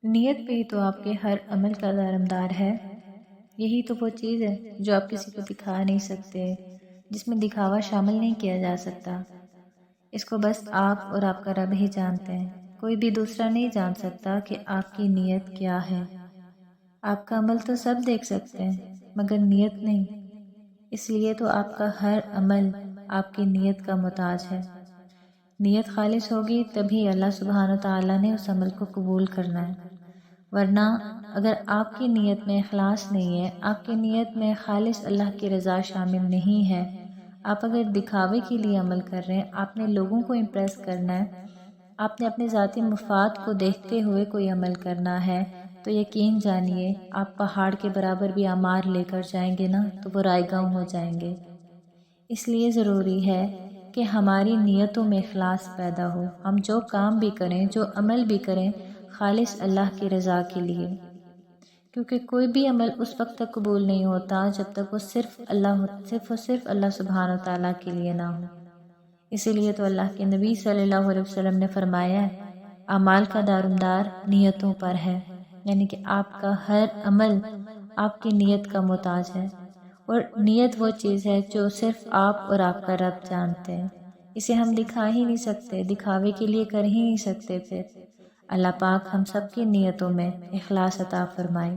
نیت پہ ہی تو آپ کے ہر عمل کا دارمدار ہے۔ یہی تو وہ چیز ہے جو آپ کسی کو دکھا نہیں سکتے، جس میں دکھاوا شامل نہیں کیا جا سکتا۔ اس کو بس آپ اور آپ کا رب ہی جانتے ہیں۔ کوئی بھی دوسرا نہیں جان سکتا کہ آپ کی نیت کیا ہے۔ آپ کا عمل تو سب دیکھ سکتے ہیں مگر نیت نہیں، اس لیے تو آپ کا ہر عمل آپ کی نیت کا محتاج ہے۔ نیت خالص ہوگی تبھی اللہ سبحانہ وتعالیٰ نے اس عمل کو قبول کرنا ہے، ورنہ اگر آپ کی نیت میں اخلاص نہیں ہے، آپ کی نیت میں خالص اللہ کی رضا شامل نہیں ہے، آپ اگر دکھاوے کے لیے عمل کر رہے ہیں، آپ نے لوگوں کو امپریس کرنا ہے، آپ نے اپنے ذاتی مفاد کو دیکھتے ہوئے کوئی عمل کرنا ہے، تو یقین جانیے آپ پہاڑ کے برابر بھی اعمال لے کر جائیں گے نا تو وہ رائے گاؤں ہو جائیں گے۔ اس لیے ضروری ہے کہ ہماری نیتوں میں اخلاص پیدا ہو، ہم جو کام بھی کریں، جو عمل بھی کریں، خالص اللہ کی رضا کے لیے، کیونکہ کوئی بھی عمل اس وقت تک قبول نہیں ہوتا جب تک وہ صرف اللہ سبحانہ وتعالیٰ کے لیے نہ ہو۔ اسی لیے تو اللہ کے نبی صلی اللہ علیہ وسلم نے فرمایا ہے، اعمال کا دارمدار نیتوں پر ہے، یعنی کہ آپ کا ہر عمل آپ کی نیت کا محتاج ہے، اور نیت وہ چیز ہے جو صرف آپ اور آپ کا رب جانتے ہیں۔ اسے ہم دکھا ہی نہیں سکتے، دکھاوے کے لیے کر ہی نہیں سکتے۔ پھر اللہ پاک ہم سب کی نیتوں میں اخلاص عطا فرمائے۔